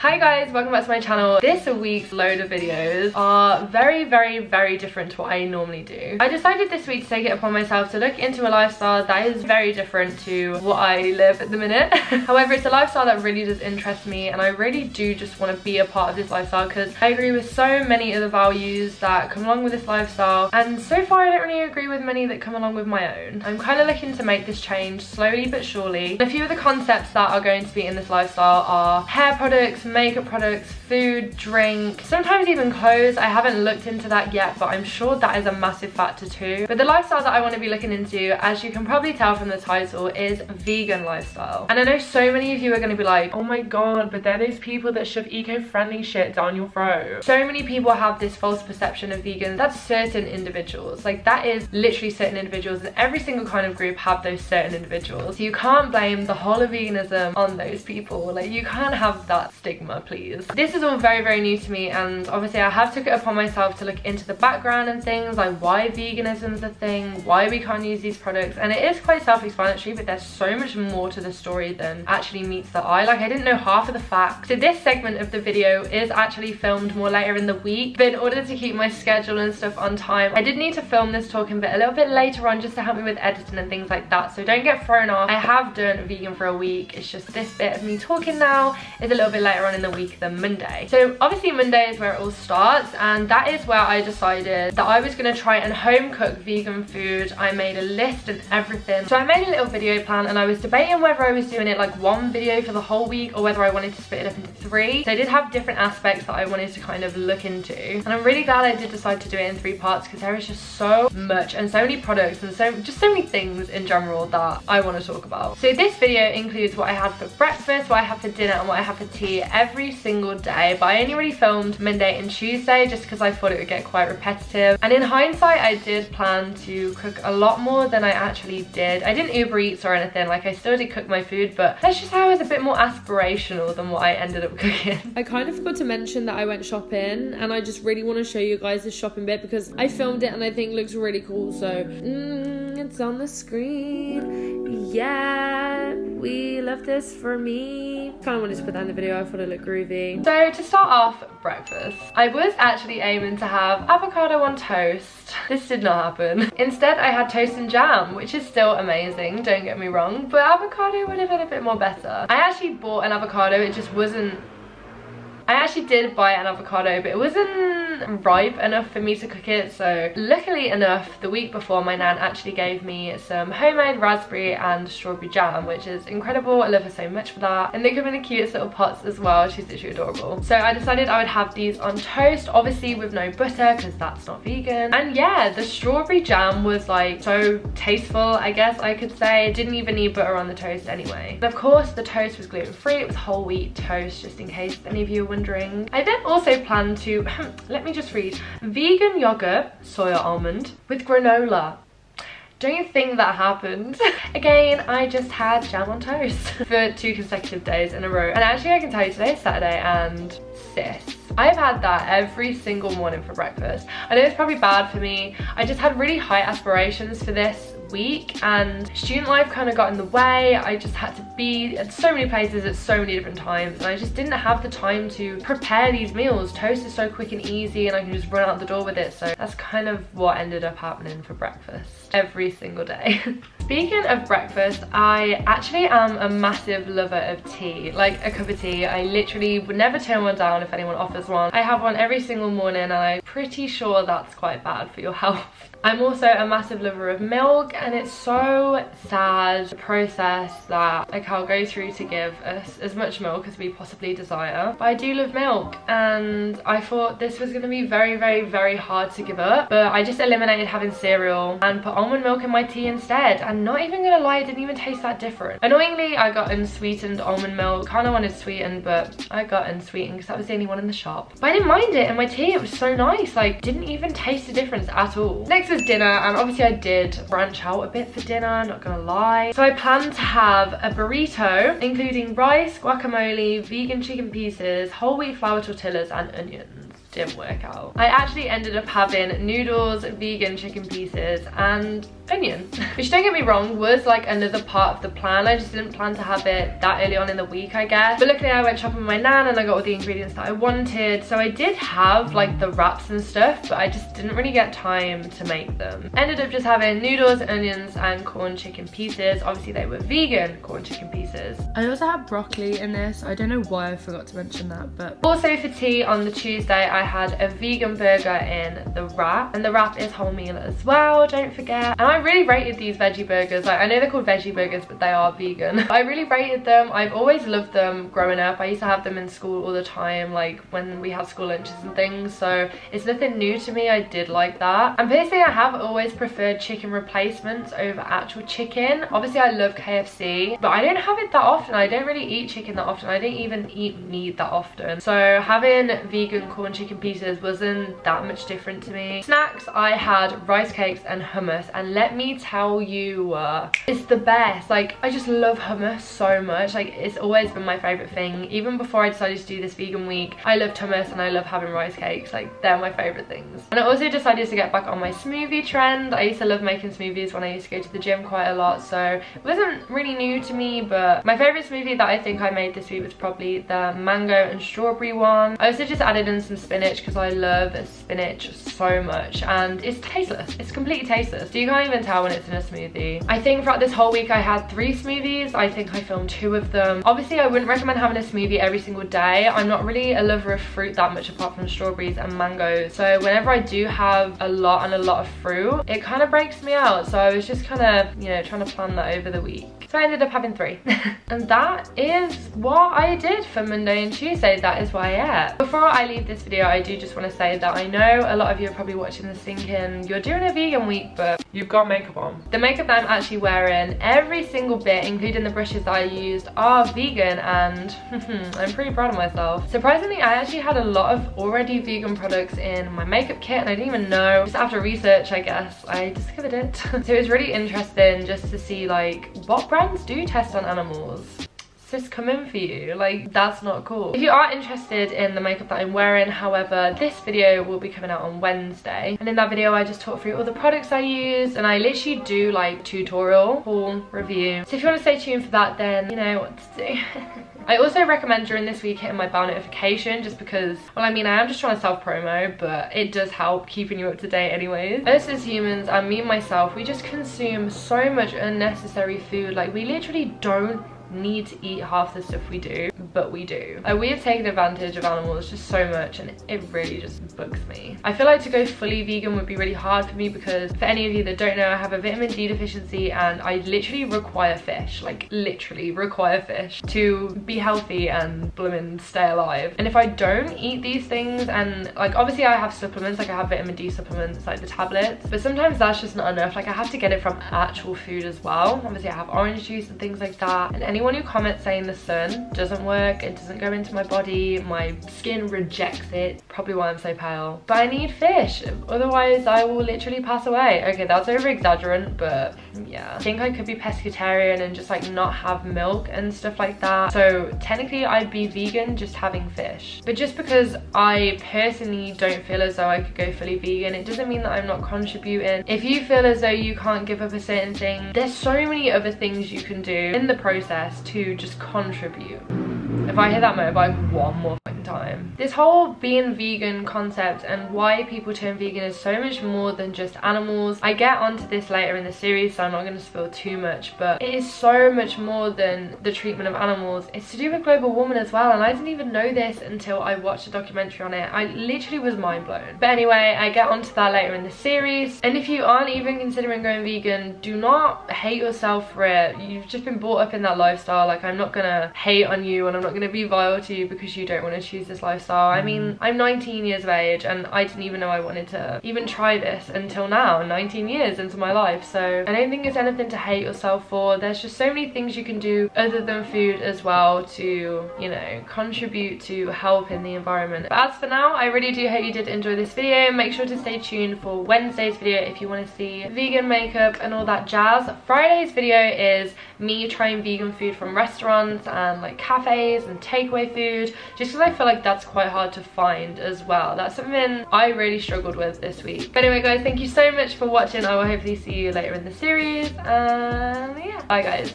Hi guys, welcome back to my channel. This week's load of videos are very different to what I normally do. I decided this week to take it upon myself to look into a lifestyle that is very different to what I live at the minute. However, it's a lifestyle that really does interest me, and I really do just want to be a part of this lifestyle because I agree with so many of the values that come along with this lifestyle, and so far I don't really agree with many that come along with my own. I'm kind of looking to make this change slowly but surely. A few of the concepts that are going to be in this lifestyle are hair products, makeup products, food, drink, sometimes even clothes. I haven't looked into that yet, but I'm sure that is a massive factor too. But the lifestyle that I want to be looking into, as you can probably tell from the title, is vegan lifestyle. And I know so many of you are going to be like, oh my god, but they're those people that shove eco-friendly shit down your throat. So many people have this false perception of vegans. That's certain individuals. Like, that is literally certain individuals, and every single kind of group have those certain individuals. So you can't blame the whole of veganism on those people. Like, you can't have that stigma, please. This is all very new to me, and obviously I have took it upon myself to look into the background and things, like why veganism's a thing, why we can't use these products, and it is quite self-explanatory, but there's so much more to the story than actually meets the eye. Like, I didn't know half of the facts. So this segment of the video is actually filmed more later in the week, but in order to keep my schedule and stuff on time, I did need to film this talking bit a little bit later on just to help me with editing and things like that, so don't get thrown off. I have done vegan for a week, it's just this bit of me talking now is a little bit later on in the week than Monday. So obviously Monday is where it all starts, and that is where I decided that I was going to try and home cook vegan food. I made a list and everything. So I made a little video plan, and I was debating whether I was doing it like one video for the whole week or whether I wanted to split it up into 3. So I did have different aspects that I wanted to kind of look into, and I'm really glad I did decide to do it in 3 parts because there is just so much and so many products and just so many things in general that I want to talk about. So this video includes what I had for breakfast, what I had for dinner, and what I had for tea every single day, but I only really filmed Monday and Tuesday just because I thought it would get quite repetitive, and in hindsight I did plan to cook a lot more than I actually did. I didn't Uber Eats or anything, like I still did cook my food, but let's just say I was a bit more aspirational than what I ended up cooking. I kind of forgot to mention that I went shopping, and I just really want to show you guys this shopping bit because I filmed it and I think it looks really cool, so it's on the screen. Yeah, we love this for me. Kind of wanted to put that in the video, I thought it looked groovy. So to start off, breakfast. I was actually aiming to have avocado on toast. This did not happen. Instead, I had toast and jam, which is still amazing, don't get me wrong, but avocado would have been a bit more better. I actually bought an avocado, it just wasn't... I actually did buy an avocado, but it wasn't ripe enough for me to cook it, so luckily enough, the week before, my nan actually gave me some homemade raspberry and strawberry jam, which is incredible. I love her so much for that, and they come in the cutest little pots as well. She's literally adorable. So I decided I would have these on toast, obviously with no butter because that's not vegan, and yeah, the strawberry jam was like so tasteful, I guess I could say. Didn't even need butter on the toast anyway. And of course, the toast was gluten-free. It was whole wheat toast, just in case any of you are wondering. I then also planned to, let me just read, vegan yogurt, soya almond, with granola. Don't you think that happened? Again, I just had jam on toast for 2 consecutive days in a row. And actually I can tell you today's Saturday, and sis, I've had that every single morning for breakfast. I know it's probably bad for me. I just had really high aspirations for this week, and student life kind of got in the way. I just had to be at so many places at so many different times, and I just didn't have the time to prepare these meals. Toast is so quick and easy, and I can just run out the door with it, so that's kind of what ended up happening for breakfast every single day. Speaking of breakfast, I actually am a massive lover of tea, like a cup of tea. I literally would never turn one down if anyone offers one. I have one every single morning, and I'm pretty sure that's quite bad for your health. I'm also a massive lover of milk, and it's so sad the process that a cow goes through to give us as much milk as we possibly desire. But I do love milk, and I thought this was going to be very hard to give up, but I just eliminated having cereal and put almond milk in my tea instead, and not even gonna lie, it didn't even taste that different. Annoyingly, I got unsweetened almond milk. Kind of wanted sweetened, but I got unsweetened because that was the only one in the shop. But I didn't mind it in my tea, it was so nice, like didn't even taste the difference at all. Next was dinner, and obviously I did branch out a bit for dinner, not gonna lie. So I planned to have a burrito including rice, guacamole, vegan chicken pieces, whole wheat flour tortillas, and onions. Didn't work out. I actually ended up having noodles, vegan chicken pieces, and onion. Which, don't get me wrong, was like another part of the plan. I just didn't plan to have it that early on in the week, I guess. But luckily I went shopping with my nan and I got all the ingredients that I wanted. So I did have like the wraps and stuff, but I just didn't really get time to make them. Ended up just having noodles, onions and corn chicken pieces. Obviously they were vegan corn chicken pieces. I also had broccoli in this. I don't know why I forgot to mention that, but also for tea on the Tuesday I had a vegan burger in the wrap, and the wrap is wholemeal as well, don't forget. And I really rated these veggie burgers. Like, I know they're called veggie burgers, but they are vegan. I really rated them. I've always loved them growing up. I used to have them in school all the time, like when we had school lunches and things, so it's nothing new to me. I did like that. And personally I have always preferred chicken replacements over actual chicken. Obviously I love KFC, but I don't have it that often. I don't really eat chicken that often. I don't even eat meat that often, so having vegan corn chicken pieces wasn't that much different to me. Snacks, I had rice cakes and hummus, and let me tell you, it's the best. Like, I just love hummus so much. Like, it's always been my favorite thing. Even before I decided to do this vegan week, I love hummus and I love having rice cakes. Like, they're my favorite things. And I also decided to get back on my smoothie trend. I used to love making smoothies when I used to go to the gym quite a lot, so it wasn't really new to me. But my favorite smoothie that I think I made this week was probably the mango and strawberry one. I also just added in some spinach because I love spinach so much, and it's tasteless. It's completely tasteless, so you can't even tell when it's in a smoothie. I think throughout this whole week I had 3 smoothies. I think I filmed 2 of them. Obviously I wouldn't recommend having a smoothie every single day. I'm not really a lover of fruit that much apart from strawberries and mangoes, so whenever I do have a lot of fruit, it kind of breaks me out. So I was just kind of, you know, trying to plan that over the week. So I ended up having 3. And that is what I did for Monday and Tuesday. That is what I ate. Before I leave this video, I do just want to say that I know a lot of you are probably watching this thinking, you're doing a vegan week, but you've got makeup on. The makeup that I'm actually wearing, every single bit, including the brushes that I used, are vegan, and I'm pretty proud of myself. Surprisingly, I actually had a lot of already vegan products in my makeup kit, and I didn't even know. Just after research, I guess, I discovered it. So it was really interesting just to see like what brands do test on animals. This come in for you, like, that's not cool. If you are interested in the makeup that I'm wearing, however, this video will be coming out on Wednesday, and in that video I just talk through all the products I use, and I literally do like tutorial, haul, review. So if you want to stay tuned for that, then you know what to do. I also recommend during this week hitting my bell notification, just because, well, I mean, I am just trying to self-promo, but it does help keeping you up to date anyways. Us as humans, and me myself, we just consume so much unnecessary food. Like, we literally don't need to eat half the stuff we do, but we do. We have taken advantage of animals just so much, and it really just bugs me. I feel like to go fully vegan would be really hard for me, because for any of you that don't know, I have a vitamin D deficiency and I literally require fish, like literally require fish to be healthy and blooming stay alive. And if I don't eat these things, and like obviously I have supplements, like I have vitamin D supplements, like the tablets, but sometimes that's just not enough. Like I have to get it from actual food as well. Obviously I have orange juice and things like that, and anyone who comments saying the sun doesn't work, it doesn't go into my body, my skin rejects it, probably why I'm so pale. But I need fish, otherwise I will literally pass away. Okay, that's over exaggerant, but yeah. I think I could be pescatarian and just like not have milk and stuff like that. So technically I'd be vegan just having fish. But just because I personally don't feel as though I could go fully vegan, it doesn't mean that I'm not contributing. If you feel as though you can't give up a certain thing, there's so many other things you can do in the process to just contribute. If I hear that motorbike one more fucking time. This whole being vegan concept and why people turn vegan is so much more than just animals. I get onto this later in the series, so I'm not going to spill too much, but it is so much more than the treatment of animals. It's to do with global warming as well, and I didn't even know this until I watched a documentary on it. I literally was mind blown. But anyway, I get onto that later in the series. And if you aren't even considering going vegan, do not hate yourself for it. You've just been brought up in that lifestyle. Like, I'm not gonna hate on you, and I'm not gonna be vile to you because you don't want to choose this lifestyle. I mean, I'm 19 years of age and I didn't even know I wanted to even try this until now, 19 years into my life. So I don't think it's anything to hate yourself for. There's just so many things you can do other than food as well to, you know, contribute to helping the environment. But as for now, I really do hope you did enjoy this video. Make sure to stay tuned for Wednesday's video if you want to see vegan makeup and all that jazz. Friday's video is me trying vegan food from restaurants and like cafes and takeaway food, just because I feel feel like that's quite hard to find as well. That's something I really struggled with this week. But anyway guys, thank you so much for watching. I will hopefully see you later in the series, and yeah, bye guys.